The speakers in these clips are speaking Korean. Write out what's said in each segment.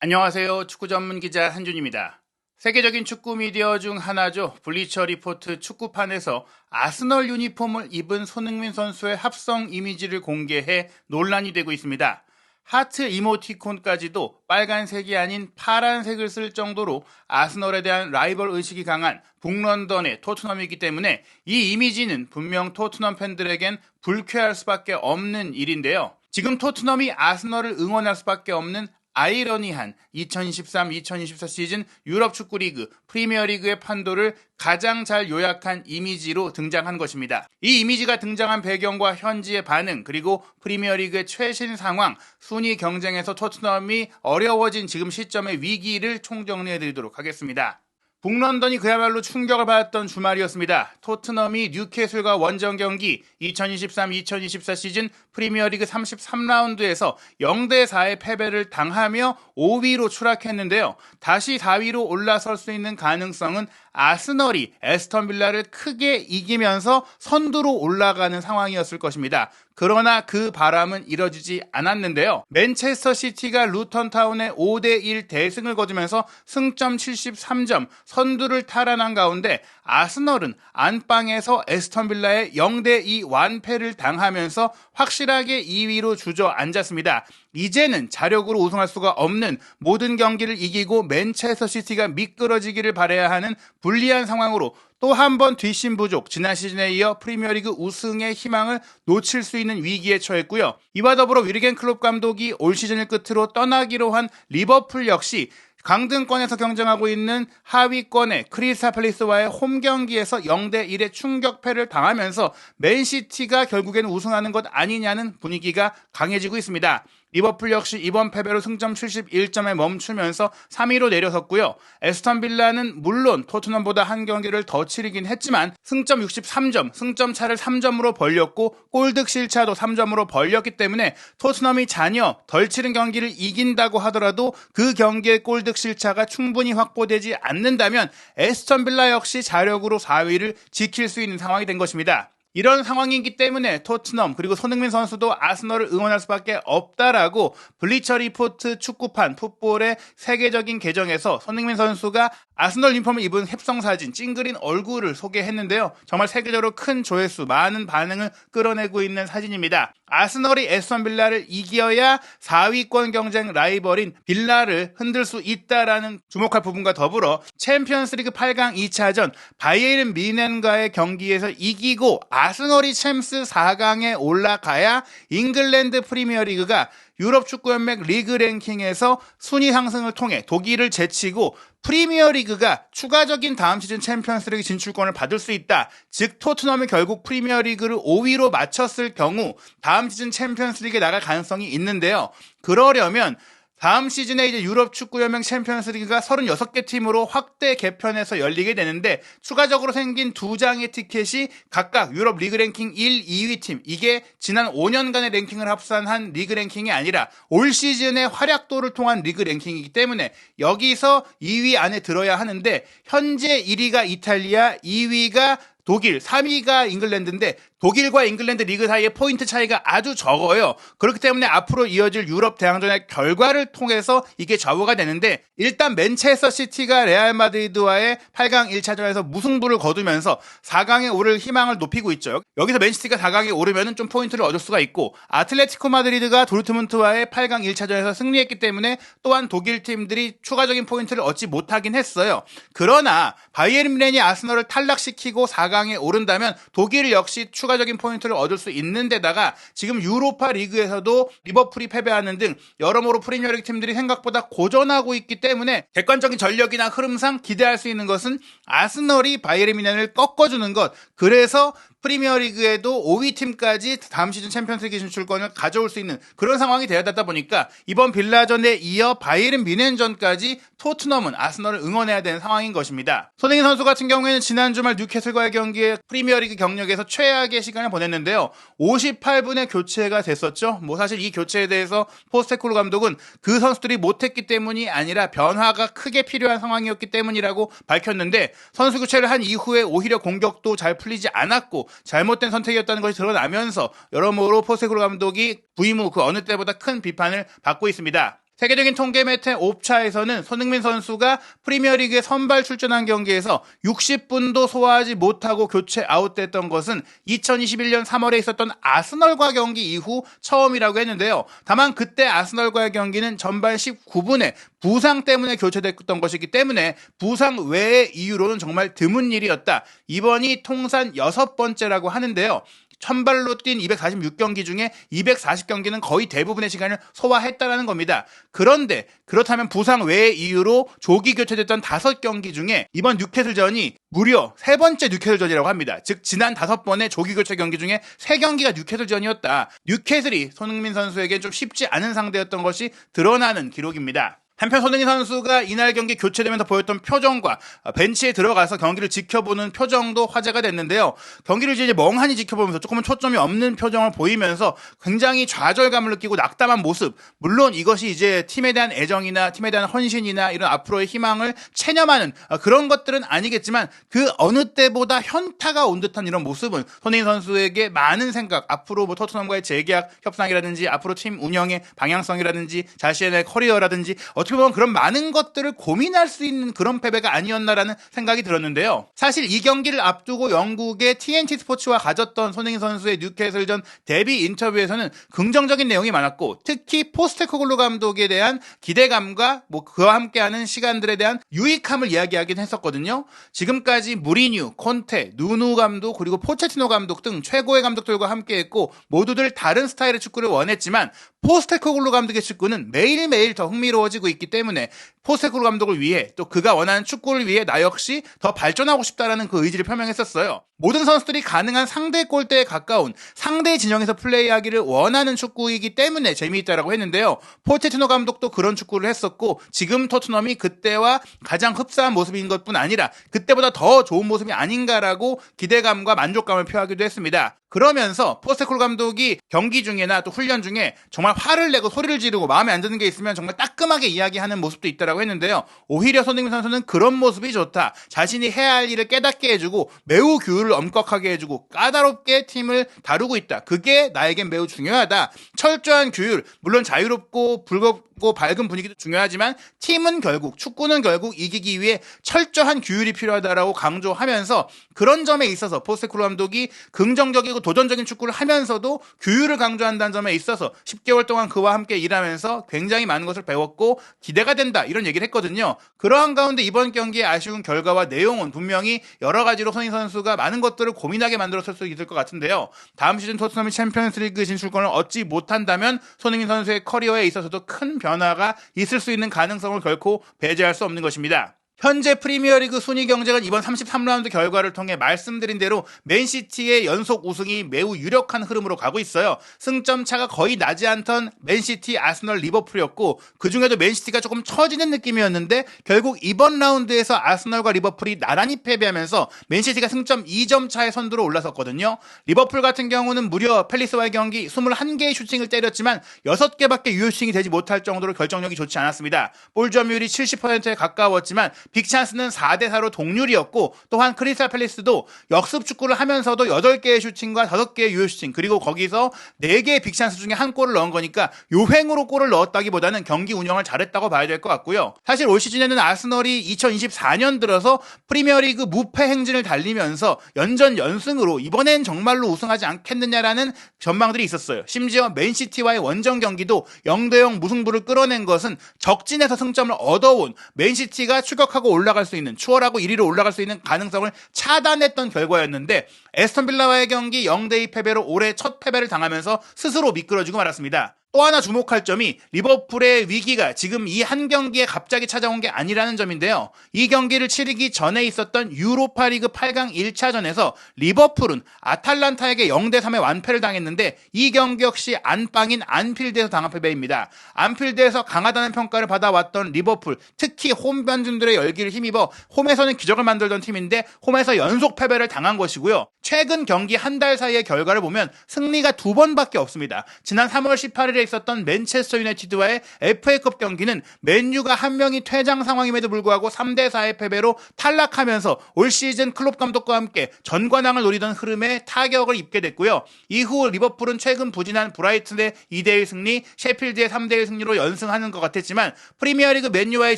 안녕하세요. 축구 전문 기자 한준입니다. 세계적인 축구 미디어 중 하나죠. 블리처 리포트 축구판에서 아스널 유니폼을 입은 손흥민 선수의 합성 이미지를 공개해 논란이 되고 있습니다. 하트 이모티콘까지도 빨간색이 아닌 파란색을 쓸 정도로 아스널에 대한 라이벌 의식이 강한 북런던의 토트넘이기 때문에 이 이미지는 분명 토트넘 팬들에겐 불쾌할 수밖에 없는 일인데요. 지금 토트넘이 아스널을 응원할 수밖에 없는 아이러니한 2023-2024 시즌 유럽 축구 리그 프리미어리그의 판도를 가장 잘 요약한 이미지로 등장한 것입니다. 이 이미지가 등장한 배경과 현지의 반응, 그리고 프리미어리그의 최신 상황, 순위 경쟁에서 토트넘이 어려워진 지금 시점의 위기를 총정리해드리도록 하겠습니다. 북런던이 그야말로 충격을 받았던 주말이었습니다. 토트넘이 뉴캐슬과 원정 경기 2023-2024 시즌 프리미어리그 33라운드에서 0대4의 패배를 당하며 5위로 추락했는데요. 다시 4위로 올라설 수 있는 가능성은 아스널이 에스턴 빌라를 크게 이기면서 선두로 올라가는 상황이었을 것입니다. 그러나 그 바람은 이뤄지지 않았는데요. 맨체스터 시티가 루턴 타운의 5대1 대승을 거두면서 승점 73점, 선두를 탈환한 가운데 아스널은 안방에서 에스턴 빌라의 0대2 완패를 당하면서 확실하게 2위로 주저앉았습니다. 이제는 자력으로 우승할 수가 없는, 모든 경기를 이기고 맨체스터 시티가 미끄러지기를 바라야 하는 불리한 상황으로 또 한 번 뒷심 부족, 지난 시즌에 이어 프리미어리그 우승의 희망을 놓칠 수 있는 위기에 처했고요. 이와 더불어 위르겐 클롭 감독이 올 시즌을 끝으로 떠나기로 한 리버풀 역시 강등권에서 경쟁하고 있는 하위권의 크리스탈 팰리스와의 홈 경기에서 0대1의 충격패를 당하면서 맨시티가 결국엔 우승하는 것 아니냐는 분위기가 강해지고 있습니다. 리버풀 역시 이번 패배로 승점 71점에 멈추면서 3위로 내려섰고요. 에스턴 빌라는 물론 토트넘보다 한 경기를 더 치르긴 했지만 승점 63점, 승점 차를 3점으로 벌렸고 골득 실차도 3점으로 벌렸기 때문에 토트넘이 잔여 덜 치른 경기를 이긴다고 하더라도 그 경기의 골득 실차가 충분히 확보되지 않는다면 에스턴 빌라 역시 자력으로 4위를 지킬 수 있는 상황이 된 것입니다. 이런 상황이기 때문에 토트넘 그리고 손흥민 선수도 아스널을 응원할 수밖에 없다라고 블리처 리포트 축구판 풋볼의 세계적인 계정에서 손흥민 선수가 아스널 유니폼을 입은 협성사진, 찡그린 얼굴을 소개했는데요. 정말 세계적으로 큰 조회수, 많은 반응을 끌어내고 있는 사진입니다. 아스널이 에스턴 빌라를 이겨야 4위권 경쟁 라이벌인 빌라를 흔들 수 있다라는 주목할 부분과 더불어 챔피언스리그 8강 2차전 바이에른 뮌헨과의 경기에서 이기고 아스널이 챔스 4강에 올라가야 잉글랜드 프리미어리그가 유럽 축구연맹 리그 랭킹에서 순위 상승을 통해 독일을 제치고 프리미어리그가 추가적인 다음 시즌 챔피언스리그 진출권을 받을 수 있다. 즉 토트넘이 결국 프리미어리그를 5위로 맞췄을 경우 다음 시즌 챔피언스리그에 나갈 가능성이 있는데요. 그러려면 다음 시즌에 이제 유럽 축구연맹 챔피언스 리그가 36개 팀으로 확대 개편해서 열리게 되는데 추가적으로 생긴 두 장의 티켓이 각각 유럽 리그 랭킹 1, 2위 팀, 이게 지난 5년간의 랭킹을 합산한 리그 랭킹이 아니라 올 시즌의 활약도를 통한 리그 랭킹이기 때문에 여기서 2위 안에 들어야 하는데 현재 1위가 이탈리아, 2위가 독일, 3위가 잉글랜드인데 독일과 잉글랜드 리그 사이의 포인트 차이가 아주 적어요. 그렇기 때문에 앞으로 이어질 유럽 대항전의 결과를 통해서 이게 좌우가 되는데 일단 맨체스터 시티가 레알 마드리드와의 8강 1차전에서 무승부를 거두면서 4강에 오를 희망을 높이고 있죠. 여기서 맨시티가 4강에 오르면 좀 포인트를 얻을 수가 있고 아틀레티코 마드리드가 도르트문트와의 8강 1차전에서 승리했기 때문에 또한 독일 팀들이 추가적인 포인트를 얻지 못하긴 했어요. 그러나 바이에른 뮌헨이 아스널을 탈락시키고 4강에 오른다면 독일 역시 추가적인 포인트를 얻을 수 있는 데다가 지금 유로파 리그에서도 리버풀이 패배하는 등 여러모로 프리미어리그 팀들이 생각보다 고전하고 있기 때문에 객관적인 전력이나 흐름상 기대할 수 있는 것은 아스널이 바이에른 뮌헨을 꺾어주는 것, 그래서 프리미어리그에도 5위 팀까지 다음 시즌 챔피언스리그 진출권을 가져올 수 있는 그런 상황이 되었다 보니까 이번 빌라전에 이어 바이에른 뮌헨전까지 토트넘은 아스널을 응원해야 되는 상황인 것입니다. 손흥민 선수 같은 경우에는 지난 주말 뉴캐슬과의 경기에 프리미어리그 경력에서 최악의 시간을 보냈는데요. 58분에 교체가 됐었죠. 사실 이 교체에 대해서 포스테코글루 감독은 그 선수들이 못했기 때문이 아니라 변화가 크게 필요한 상황이었기 때문이라고 밝혔는데 선수 교체를 한 이후에 오히려 공격도 잘 풀리지 않았고 잘못된 선택이었다는 것이 드러나면서 여러모로 포스테코글루 감독이 부임 후 그 어느 때보다 큰 비판을 받고 있습니다. 세계적인 통계 매체 옵차에서는 손흥민 선수가 프리미어리그에 선발 출전한 경기에서 60분도 소화하지 못하고 교체 아웃됐던 것은 2021년 3월에 있었던 아스널과 경기 이후 처음이라고 했는데요. 다만 그때 아스널과의 경기는 전반 19분에 부상 때문에 교체됐던 것이기 때문에 부상 외의 이유로는 정말 드문 일이었다. 이번이 통산 6번째라고 하는데요. 선발로 뛴 246경기 중에 240경기는 거의 대부분의 시간을 소화했다라는 겁니다. 그런데 그렇다면 부상 외의 이유로 조기 교체됐던 5경기 중에 이번 뉴캐슬전이 무려 3번째 뉴캐슬전이라고 합니다. 즉 지난 5번의 조기 교체 경기 중에 3경기가 뉴캐슬전이었다. 뉴캐슬이 손흥민 선수에게 좀 쉽지 않은 상대였던 것이 드러나는 기록입니다. 한편 손흥민 선수가 이날 경기 교체되면서 보였던 표정과 벤치에 들어가서 경기를 지켜보는 표정도 화제가 됐는데요. 경기를 이제 멍하니 지켜보면서 조금은 초점이 없는 표정을 보이면서 굉장히 좌절감을 느끼고 낙담한 모습. 물론 이것이 이제 팀에 대한 애정이나 팀에 대한 헌신이나 이런 앞으로의 희망을 체념하는 그런 것들은 아니겠지만 그 어느 때보다 현타가 온 듯한 이런 모습은 손흥민 선수에게 많은 생각, 앞으로 뭐 토트넘과의 재계약 협상이라든지 앞으로 팀 운영의 방향성이라든지 자신의 커리어라든지 어떻게 보면 그런 많은 것들을 고민할 수 있는 그런 패배가 아니었나라는 생각이 들었는데요. 사실 이 경기를 앞두고 영국의 TNT 스포츠와 가졌던 손흥민 선수의 뉴캐슬전 데뷔 인터뷰에서는 긍정적인 내용이 많았고 특히 포스테코글루 감독에 대한 기대감과 그와 함께하는 시간들에 대한 유익함을 이야기하긴 했었거든요. 지금까지 무리뉴, 콘테, 누누 감독 그리고 포체티노 감독 등 최고의 감독들과 함께했고 모두들 다른 스타일의 축구를 원했지만 포스테코글루 감독의 축구는 매일매일 더 흥미로워지고 있기 때문에 포스테코글루 감독을 위해 또 그가 원하는 축구를 위해 나 역시 더 발전하고 싶다라는 그 의지를 표명했었어요. 모든 선수들이 가능한 상대 골대에 가까운 상대 진영에서 플레이하기를 원하는 축구이기 때문에 재미있다라고 했는데요. 포체티노 감독도 그런 축구를 했었고 지금 토트넘이 그때와 가장 흡사한 모습인 것뿐 아니라 그때보다 더 좋은 모습이 아닌가라고 기대감과 만족감을 표하기도 했습니다. 그러면서 포스테코글루 감독이 경기 중에나 또 훈련 중에 정말 화를 내고 소리를 지르고 마음에 안 드는 게 있으면 정말 따끔하게 이야기하는 모습도 있다라고 했는데요. 오히려 손흥민 선수는 그런 모습이 좋다. 자신이 해야 할 일을 깨닫게 해주고 매우 규율을 엄격하게 해주고 까다롭게 팀을 다루고 있다. 그게 나에겐 매우 중요하다. 철저한 규율, 물론 자유롭고 즐겁고 밝은 분위기도 중요하지만 팀은 결국, 축구는 결국 이기기 위해 철저한 규율이 필요하다라고 강조하면서 그런 점에 있어서 포스테코글루 감독이 긍정적이고 도전적인 축구를 하면서도 규율을 강조한다는 점에 있어서 10개월 동안 그와 함께 일하면서 굉장히 많은 것을 배웠고 기대가 된다 이런 얘기를 했거든요. 그러한 가운데 이번 경기의 아쉬운 결과와 내용은 분명히 여러 가지로 손흥민 선수가 많은 것들을 고민하게 만들었을 수 있을 것 같은데요. 다음 시즌 토트넘이 챔피언스리그 진출권을 얻지 못한다면 손흥민 선수의 커리어에 있어서도 큰 변화가 있을 수 있는 가능성을 결코 배제할 수 없는 것입니다. 현재 프리미어리그 순위 경쟁은 이번 33라운드 결과를 통해 말씀드린 대로 맨시티의 연속 우승이 매우 유력한 흐름으로 가고 있어요. 승점 차가 거의 나지 않던 맨시티, 아스널, 리버풀이었고 그중에도 맨시티가 조금 처지는 느낌이었는데 결국 이번 라운드에서 아스널과 리버풀이 나란히 패배하면서 맨시티가 승점 2점 차의 선두로 올라섰거든요. 리버풀 같은 경우는 무려 팰리스와의 경기 21개의 슈팅을 때렸지만 6개밖에 유효 슈팅이 되지 못할 정도로 결정력이 좋지 않았습니다. 볼 점유율이 70%에 가까웠지만 빅찬스는 4대4로 동률이었고 또한 크리스탈 팰리스도 역습 축구를 하면서도 8개의 슈팅과 5개의 유효 슈팅 그리고 거기서 4개의 빅찬스 중에 한 골을 넣은 거니까 요행으로 골을 넣었다기보다는 경기 운영을 잘했다고 봐야 될 것 같고요. 사실 올 시즌에는 아스널이 2024년 들어서 프리미어리그 무패 행진을 달리면서 연전 연승으로 이번엔 정말로 우승하지 않겠느냐라는 전망들이 있었어요. 심지어 맨시티와의 원정 경기도 0대0 무승부를 끌어낸 것은 적진에서 승점을 얻어온 맨시티가 추격하고 올라갈 수 있는 추월하고 1위로 올라갈 수 있는 가능성을 차단했던 결과였는데 에스턴 빌라와의 경기 0대2 패배로 올해 첫 패배를 당하면서 스스로 미끄러지고 말았습니다. 또 하나 주목할 점이 리버풀의 위기가 지금 이 한 경기에 갑자기 찾아온 게 아니라는 점인데요. 이 경기를 치르기 전에 있었던 유로파리그 8강 1차전에서 리버풀은 아탈란타에게 0대3의 완패를 당했는데 이 경기 역시 안방인 안필드에서 당한 패배입니다. 안필드에서 강하다는 평가를 받아왔던 리버풀, 특히 홈 관중들의 열기를 힘입어 홈에서는 기적을 만들던 팀인데 홈에서 연속 패배를 당한 것이고요. 최근 경기 한 달 사이의 결과를 보면 승리가 2번밖에 없습니다. 지난 3월 18일에 있었던 맨체스터 유나이티드와의 FA컵 경기는 맨유가 한 명이 퇴장 상황임에도 불구하고 3대4의 패배로 탈락하면서 올 시즌 클롭 감독과 함께 전관왕을 노리던 흐름에 타격을 입게 됐고요. 이후 리버풀은 최근 부진한 브라이튼의 2대1 승리, 셰필드의 3대1 승리로 연승하는 것 같았지만 프리미어리그 맨유와의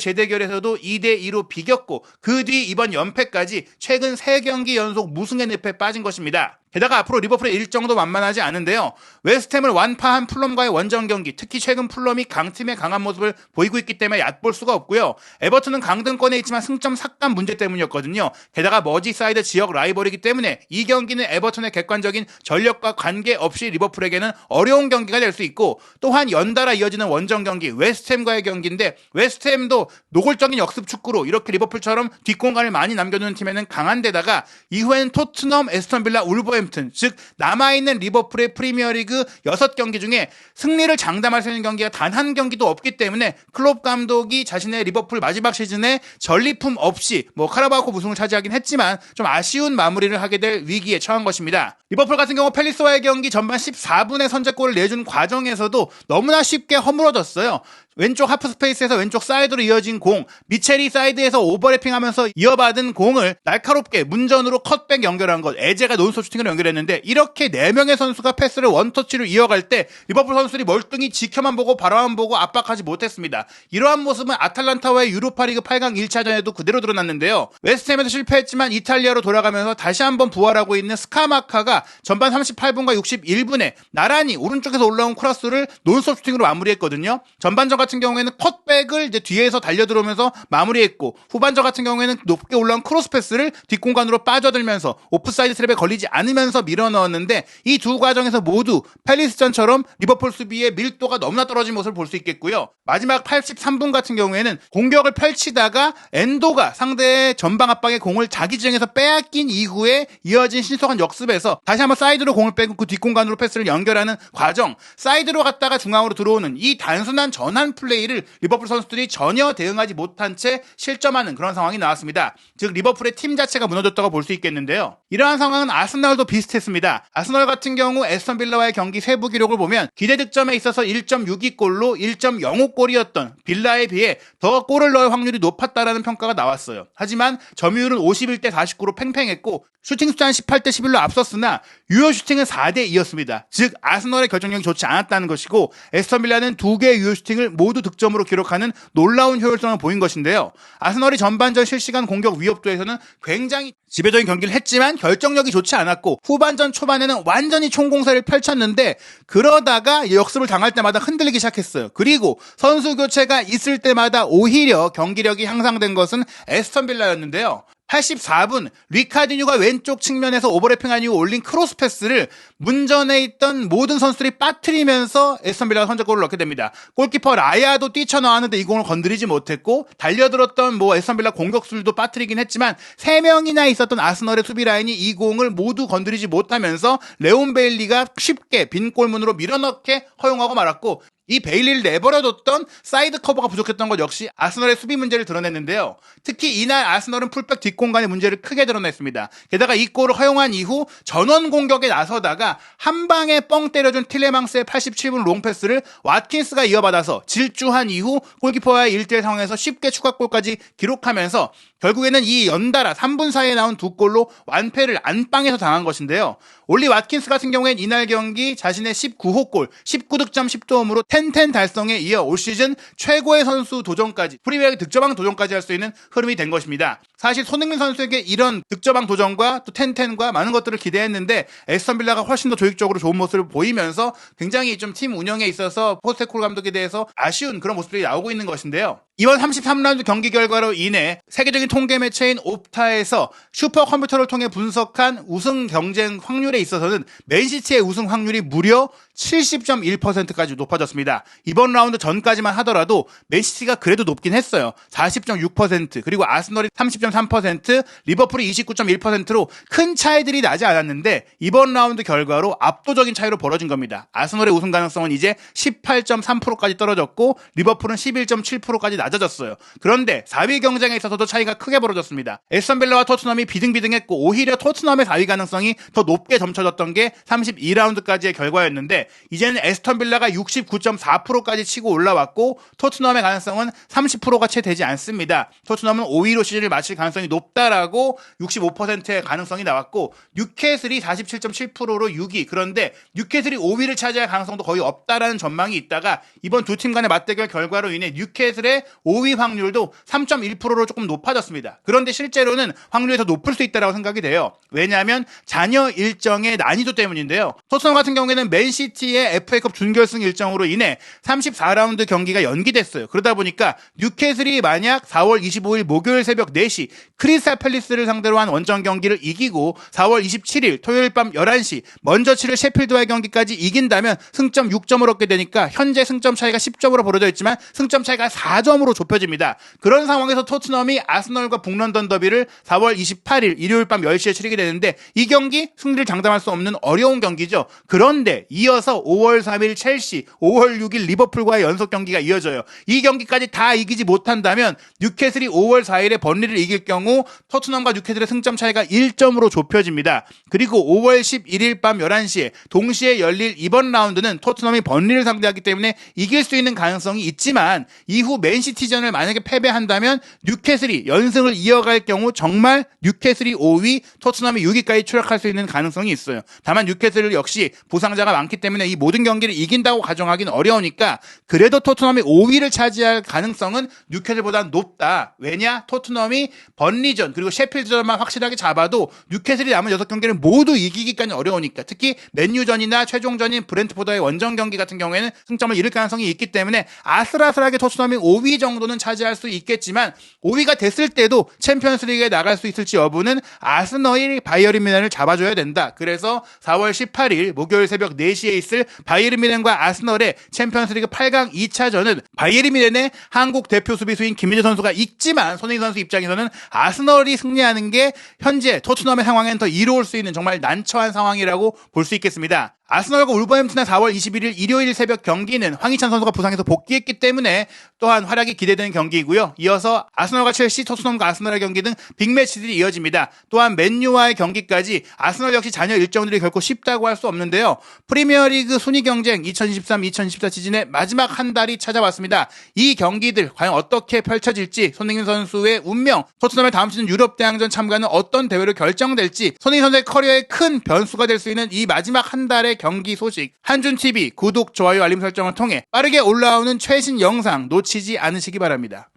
재대결에서도 2대2로 비겼고 그 뒤 이번 연패까지 최근 3경기 연속 무승의 늪에 빠진 것입니다. 게다가 앞으로 리버풀의 일정도 만만하지 않은데요. 웨스트햄을 완파한 풀럼과의 원정 경기, 특히 최근 풀럼이 강팀의 강한 모습을 보이고 있기 때문에 얕볼 수가 없고요. 에버튼은 강등권에 있지만 승점 삭감 문제 때문이었거든요. 게다가 머지사이드 지역 라이벌이기 때문에 이 경기는 에버튼의 객관적인 전력과 관계없이 리버풀에게는 어려운 경기가 될 수 있고, 또한 연달아 이어지는 원정 경기 웨스트햄과의 경기인데 웨스트햄도 노골적인 역습 축구로 이렇게 리버풀처럼 뒷공간을 많이 남겨두는 팀에는 강한 데다가 이후에는 토트넘, 에스턴 빌라, 울버햄튼, 즉 남아있는 리버풀의 프리미어리그 6경기 중에 승리를 장담할 수 있는 경기가 단 한 경기도 없기 때문에 클롭 감독이 자신의 리버풀 마지막 시즌에 전리품 없이 카라바오컵 우승을 차지하긴 했지만 좀 아쉬운 마무리를 하게 될 위기에 처한 것입니다. 리버풀 같은 경우 팰리스와의 경기 전반 14분에 선제골을 내준 과정에서도 너무나 쉽게 허물어졌어요. 왼쪽 하프 스페이스에서 왼쪽 사이드로 이어진 공, 미첼이 사이드에서 오버래핑하면서 이어받은 공을 날카롭게 문전으로 컷백 연결한 것, 에제가 논스톱 슈팅으로 연결했는데 이렇게 4명의 선수가 패스를 원터치로 이어갈 때 리버풀 선수들이 멀뚱히 지켜만 보고 바라만 보고 압박하지 못했습니다. 이러한 모습은 아탈란타와의 유로파리그 8강 1차전에도 그대로 드러났는데요. 웨스트햄에서 실패했지만 이탈리아로 돌아가면서 다시 한번 부활하고 있는 스카마카가 전반 38분과 61분에 나란히 오른쪽에서 올라온 크로스를 논스톱 슈팅으로 마무리했거든요. 전반전 같은 경우에는 컷백을 이제 뒤에서 달려들어오면서 마무리했고, 후반전 같은 경우에는 높게 올라온 크로스 패스를 뒷공간으로 빠져들면서 오프사이드 트랩에 걸리지 않으면서 밀어 넣었는데, 이 두 과정에서 모두 팰리스전처럼 리버풀 수비의 밀도가 너무나 떨어진 모습을 볼 수 있겠고요. 마지막 83분 같은 경우에는 공격을 펼치다가 엔도가 상대의 전방 압박에 공을 자기 지형에서 빼앗긴 이후에 이어진 신속한 역습에서 다시 한번 사이드로 공을 빼고 그 뒷공간으로 패스를 연결하는 과정, 사이드로 갔다가 중앙으로 들어오는 이 단순한 전환 플레이를 리버풀 선수들이 전혀 대응하지 못한 채 실점하는 그런 상황이 나왔습니다. 즉 리버풀의 팀 자체가 무너졌다고 볼 수 있겠는데요. 이러한 상황은 아스널도 비슷했습니다. 아스널 같은 경우 에스턴 빌라와의 경기 세부 기록을 보면 기대 득점에 있어서 1.62골로 1.05골이었던 빌라에 비해 더 골을 넣을 확률이 높았다라는 평가가 나왔어요. 하지만 점유율은 51대 49로 팽팽했고 슈팅 숫자는 18대 11로 앞섰으나 유효 슈팅은 4대 2였습니다. 즉 아스널의 결정력이 좋지 않았다는 것이고, 에스턴 빌라는 2개의 유효 슈팅을 모두 득점으로 기록하는 놀라운 효율성을 보인 것인데요. 아스널이 전반전 실시간 공격 위협도에서는 굉장히 지배적인 경기를 했지만 결정력이 좋지 않았고, 후반전 초반에는 완전히 총공세를 펼쳤는데 그러다가 역습을 당할 때마다 흔들리기 시작했어요. 그리고 선수 교체가 있을 때마다 오히려 경기력이 향상된 것은 에스턴 빌라였는데요. 84분 리카디뉴가 왼쪽 측면에서 오버래핑한 이후 올린 크로스 패스를 문전에 있던 모든 선수들이 빠뜨리면서 에스턴 빌라가 선제골을 넣게 됩니다. 골키퍼 라야도 뛰쳐나왔는데 이 공을 건드리지 못했고, 달려들었던 에스턴 빌라 공격수들도 빠뜨리긴 했지만 3명이나 있었던 아스널의 수비 라인이 이 공을 모두 건드리지 못하면서 레온 베일리가 쉽게 빈 골문으로 밀어넣게 허용하고 말았고, 이 베일리를 내버려뒀던 사이드 커버가 부족했던 것 역시 아스널의 수비 문제를 드러냈는데요. 특히 이날 아스널은 풀백 뒷공간의 문제를 크게 드러냈습니다. 게다가 이 골을 허용한 이후 전원 공격에 나서다가 한 방에 뻥 때려준 틸레망스의 87분 롱패스를 왓킨스가 이어받아서 질주한 이후 골키퍼와의 1대1 상황에서 쉽게 추가골까지 기록하면서 결국에는 이 연달아 3분 사이에 나온 2골로 완패를 안방에서 당한 것인데요. 올리 왓킨스 같은 경우엔 이날 경기 자신의 19호 골, 19득점 10도움으로 10 달성에 이어 올 시즌 최고의 선수 도전까지, 프리미어리그 득점왕 도전까지 할 수 있는 흐름이 된 것입니다. 사실 손흥민 선수에게 이런 득점왕 도전과 또 10과 많은 것들을 기대했는데 에스턴 빌라가 훨씬 더 조직적으로 좋은 모습을 보이면서 굉장히 좀 팀 운영에 있어서 포스테코글 감독에 대해서 아쉬운 그런 모습들이 나오고 있는 것인데요. 이번 33라운드 경기 결과로 인해 세계적인 통계 매체인 옵타에서 슈퍼컴퓨터를 통해 분석한 우승 경쟁 확률에 있어서는 맨시티의 우승 확률이 무려 70.1%까지 높아졌습니다. 이번 라운드 전까지만 하더라도 맨시티가 그래도 높긴 했어요. 40.6%, 그리고 아스널이 30.3%, 리버풀이 29.1%로 큰 차이들이 나지 않았는데 이번 라운드 결과로 압도적인 차이로 벌어진 겁니다. 아스널의 우승 가능성은 이제 18.3%까지 떨어졌고 리버풀은 11.7%까지 낮아졌습니다. 낮아졌어요. 그런데 4위 경쟁에 있어서도 차이가 크게 벌어졌습니다. 에스턴 빌라와 토트넘이 비등비등했고 오히려 토트넘의 4위 가능성이 더 높게 점쳐졌던 게 32라운드까지의 결과였는데 이제는 에스턴 빌라가 69.4%까지 치고 올라왔고 토트넘의 가능성은 30%가 채 되지 않습니다. 토트넘은 5위로 시즌을 마칠 가능성이 높다라고 65%의 가능성이 나왔고 뉴캐슬이 47.7%로 6위. 그런데 뉴캐슬이 5위를 차지할 가능성도 거의 없다라는 전망이 있다가 이번 두 팀 간의 맞대결 결과로 인해 뉴캐슬의 5위 확률도 3.1%로 조금 높아졌습니다. 그런데 실제로는 확률이 더 높을 수 있다고 생각이 돼요. 왜냐하면 잔여 일정의 난이도 때문인데요. 토트넘 같은 경우에는 맨시티의 FA컵 준결승 일정으로 인해 34라운드 경기가 연기됐어요. 그러다 보니까 뉴캐슬이 만약 4월 25일 목요일 새벽 4시 크리스탈 팰리스를 상대로 한 원정 경기를 이기고 4월 27일 토요일 밤 11시 먼저 치를 셰필드와의 경기까지 이긴다면 승점 6점을 얻게 되니까 현재 승점 차이가 10점으로 벌어져 있지만 승점 차이가 4점으로 좁혀집니다. 그런 상황에서 토트넘이 아스널과 북런던 더비를 4월 28일 일요일 밤 10시에 치르게 되는데 이 경기 승리를 장담할 수 없는 어려운 경기죠. 그런데 이어서 5월 3일 첼시, 5월 6일 리버풀과의 연속 경기가 이어져요. 이 경기까지 다 이기지 못한다면 뉴캐슬이 5월 4일에 번리를 이길 경우 토트넘과 뉴캐슬의 승점 차이가 1점으로 좁혀집니다. 그리고 5월 11일 밤 11시에 동시에 열릴 이번 라운드는 토트넘이 번리를 상대하기 때문에 이길 수 있는 가능성이 있지만 이후 맨시티전을 만약에 패배한다면 뉴캐슬이 연승을 이어갈 경우 정말 뉴캐슬이 5위, 토트넘이 6위까지 추락할 수 있는 가능성이 있어요. 다만 뉴캐슬 역시 부상자가 많기 때문에 이 모든 경기를 이긴다고 가정하기는 어려우니까 그래도 토트넘이 5위를 차지할 가능성은 뉴캐슬보다 높다. 왜냐? 토트넘이 번리전 그리고 셰필드전만 확실하게 잡아도 뉴캐슬이 남은 6경기를 모두 이기기까지 어려우니까 특히 맨유전이나 최종전인 브렌트포드의 원정 경기 같은 경우에는 승점을 잃을 가능성이 있기 때문에 아슬아슬하게 토트넘이 5위 정도는 차지할 수 있겠지만 5위가 됐을 때도 챔피언스리그에 나갈 수 있을지 여부는 아스널이 바이에른 뮌헨을 잡아줘야 된다. 그래서 4월 18일 목요일 새벽 4시에 있을 바이에른 뮌헨과 아스널의 챔피언스리그 8강 2차전은 바이에른 뮌헨의 한국 대표 수비수인 김민재 선수가 있지만 손흥민 선수 입장에서는 아스널이 승리하는 게 현재 토트넘의 상황엔 더 이로울 수 있는 정말 난처한 상황이라고 볼 수 있겠습니다. 아스널과 울버햄튼의 4월 21일 일요일 새벽 경기는 황희찬 선수가 부상해서 복귀했기 때문에 또한 활약이 기대되는 경기이고요. 이어서 아스널과 첼시, 토트넘과 아스널의 경기 등 빅매치들이 이어집니다. 또한 맨유와의 경기까지 아스널 역시 잔여 일정들이 결코 쉽다고 할 수 없는데요. 프리미어리그 순위 경쟁 2023-2024 시즌의 마지막 한 달이 찾아왔습니다. 이 경기들 과연 어떻게 펼쳐질지, 손흥민 선수의 운명, 토트넘의 다음 시즌 유럽 대항전 참가는 어떤 대회로 결정될지, 손흥민 선수의 커리어에 큰 변수가 될 수 있는 이 마지막 한 달의 경기 소식, 한준TV 구독, 좋아요, 알림 설정을 통해 빠르게 올라오는 최신 영상 놓치지 않으시기 바랍니다.